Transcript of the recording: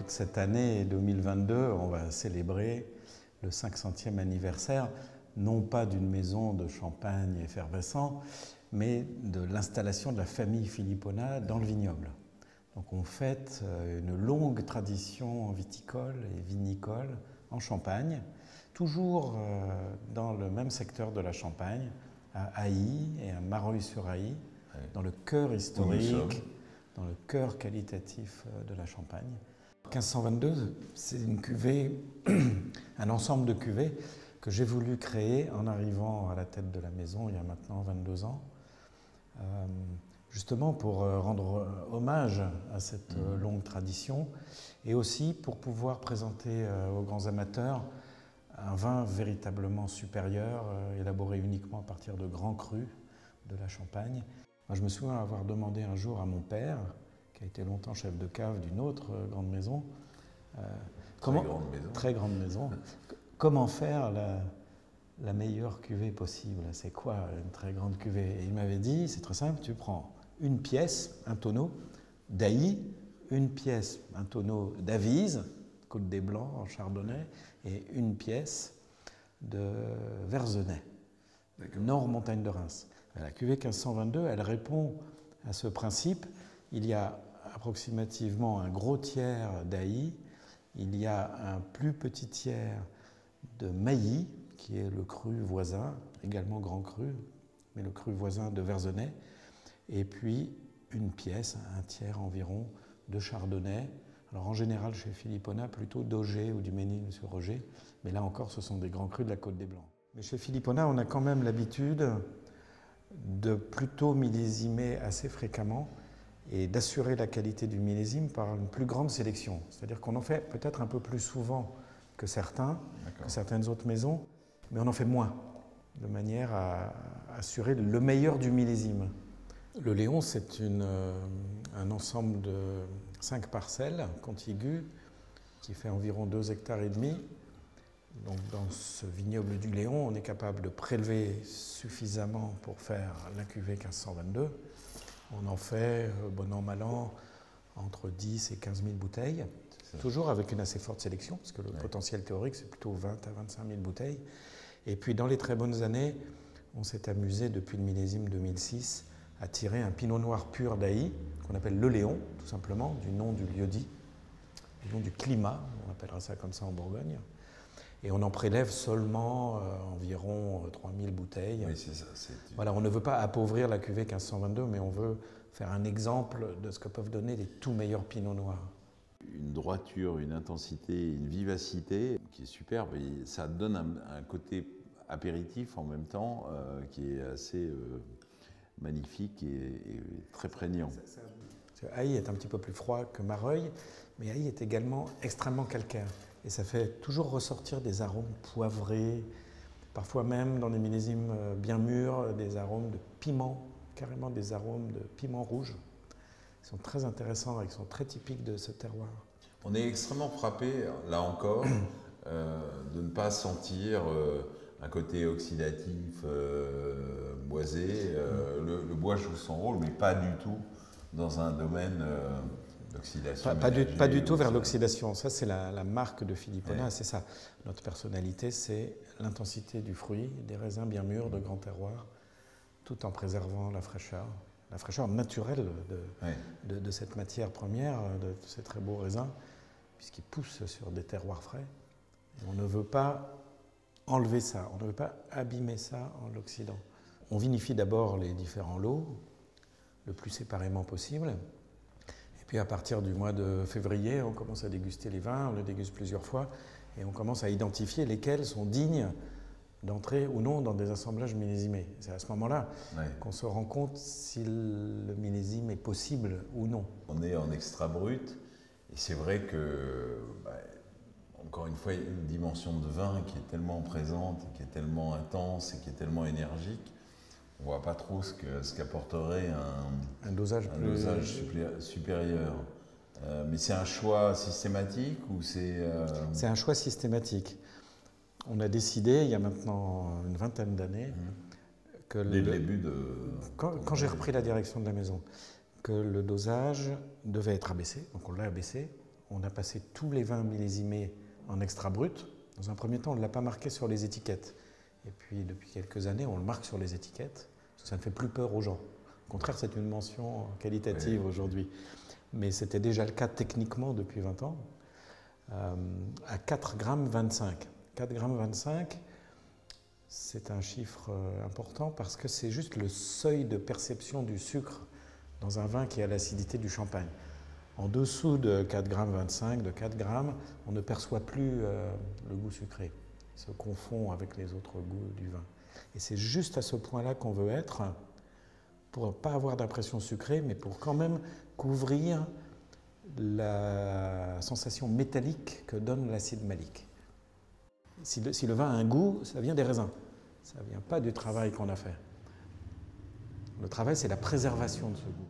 toute cette année 2022, on va célébrer le 500e anniversaire, non pas d'une maison de champagne effervescent, mais de l'installation de la famille Filipona dans le vignoble. Donc on fête une longue tradition viticole et vinicole en Champagne, toujours dans le même secteur de la Champagne, à Ailly et à Mareuil-sur-Ailly, dans le cœur historique, dans le cœur qualitatif de la Champagne. 1522, c'est une cuvée, un ensemble de cuvées que j'ai voulu créer en arrivant à la tête de la maison il y a maintenant 22 ans, justement pour rendre hommage à cette longue tradition et aussi pour pouvoir présenter aux grands amateurs un vin véritablement supérieur, élaboré uniquement à partir de grands crus de la Champagne. Moi, je me souviens avoir demandé un jour à mon père, qui a été longtemps chef de cave d'une autre grande maison, très grande maison, comment faire la meilleure cuvée possible. C'est quoi une très grande cuvée? Et il m'avait dit, c'est très simple, tu prends une pièce, un tonneau d'Ailly, une pièce, un tonneau d'Avise, Côte des Blancs en Chardonnay, et une pièce de Verzenay, Nord Montagne de Reims. La cuvée 1522, elle répond à ce principe. Il y a approximativement un gros tiers d'Ailly, il y a un plus petit tiers de Mailly, qui est le cru voisin, également grand cru, mais le cru voisin de Verzenay, et puis une pièce, un tiers environ, de Chardonnay. Alors en général chez Filipona, plutôt d'Auger ou du Ménil-sur-Auger, mais là encore ce sont des grands crus de la Côte des Blancs. Mais chez Filipona, on a quand même l'habitude de plutôt millésimer assez fréquemment et d'assurer la qualité du millésime par une plus grande sélection. C'est-à-dire qu'on en fait peut-être un peu plus souvent que certaines autres maisons, mais on en fait moins, de manière à assurer le meilleur du millésime. Le Léon, c'est un ensemble de 5 parcelles contiguës qui fait environ 2,5 hectares. Donc dans ce vignoble du Léon, on est capable de prélever suffisamment pour faire la cuvée 1522. On en fait, bon an, mal an, entre 10 et 15 000 bouteilles, toujours avec une assez forte sélection, parce que le potentiel théorique, c'est plutôt 20 à 25 000 bouteilles. Et puis dans les très bonnes années, on s'est amusé depuis le millésime 2006 à tirer un pinot noir pur d'Ailly, qu'on appelle le Léon, tout simplement, du nom du lieu-dit, du nom du climat, on appellera ça comme ça en Bourgogne. Et on en prélève seulement environ 3000 bouteilles. Oui, c'est ça. Voilà, on ne veut pas appauvrir la cuvée 1522, mais on veut faire un exemple de ce que peuvent donner les tout meilleurs pinots noirs. Une droiture, une intensité, une vivacité qui est superbe. Et ça donne un côté apéritif en même temps qui est assez magnifique et très prégnant. Ailly est un petit peu plus froid que Mareuil, mais Ailly est également extrêmement calcaire. Et ça fait toujours ressortir des arômes poivrés, parfois même dans des millésimes bien mûrs, des arômes de piment, carrément des arômes de piment rouge. Ils sont très intéressants, ils sont très typiques de ce terroir. On est extrêmement frappé, là encore, de ne pas sentir un côté oxydatif, boisé. Le bois joue son rôle, mais pas du tout dans un domaine d'oxydation. Pas du tout vers l'oxydation. Ça, c'est la marque de Filipona, c'est ça. Notre personnalité, c'est l'intensité du fruit, des raisins bien mûrs, de grand terroir, tout en préservant la fraîcheur naturelle de cette matière première, de ces très beaux raisins, puisqu'ils poussent sur des terroirs frais. Et on ne veut pas enlever ça, on ne veut pas abîmer ça en l'oxydant. On vinifie d'abord les différents lots, le plus séparément possible. Et puis à partir du mois de février, on commence à déguster les vins, on les déguste plusieurs fois, et on commence à identifier lesquels sont dignes d'entrer ou non dans des assemblages millésimés. C'est à ce moment-là qu'on se rend compte si le millésime est possible ou non. On est en extra brut, et c'est vrai que, encore une fois, il y a une dimension de vin qui est tellement présente, qui est tellement intense et qui est tellement énergique. On ne voit pas trop ce qu'apporterait un dosage supérieur. Mais c'est un choix systématique ou c'est... C'est un choix systématique. On a décidé, il y a maintenant une vingtaine d'années, que dès le début de... Quand j'ai repris la direction de la maison, que le dosage devait être abaissé, donc on l'a abaissé. on a passé tous les vins millésimés en extra brut. Dans un premier temps, on ne l'a pas marqué sur les étiquettes. Et puis, depuis quelques années, on le marque sur les étiquettes, parce que ça ne fait plus peur aux gens. Au contraire, c'est une mention qualitative aujourd'hui. Mais c'était déjà le cas techniquement depuis 20 ans. À 4,25 g. 4,25 g, c'est un chiffre important parce que c'est juste le seuil de perception du sucre dans un vin qui a l'acidité du champagne. En dessous de 4,25 g, de 4 g, on ne perçoit plus le goût sucré. Il se confond avec les autres goûts du vin. Et c'est juste à ce point-là qu'on veut être, pour ne pas avoir d'impression sucrée, mais pour quand même couvrir la sensation métallique que donne l'acide malique. Si le vin a un goût, ça vient des raisins. Ça ne vient pas du travail qu'on a fait. Le travail, c'est la préservation de ce goût.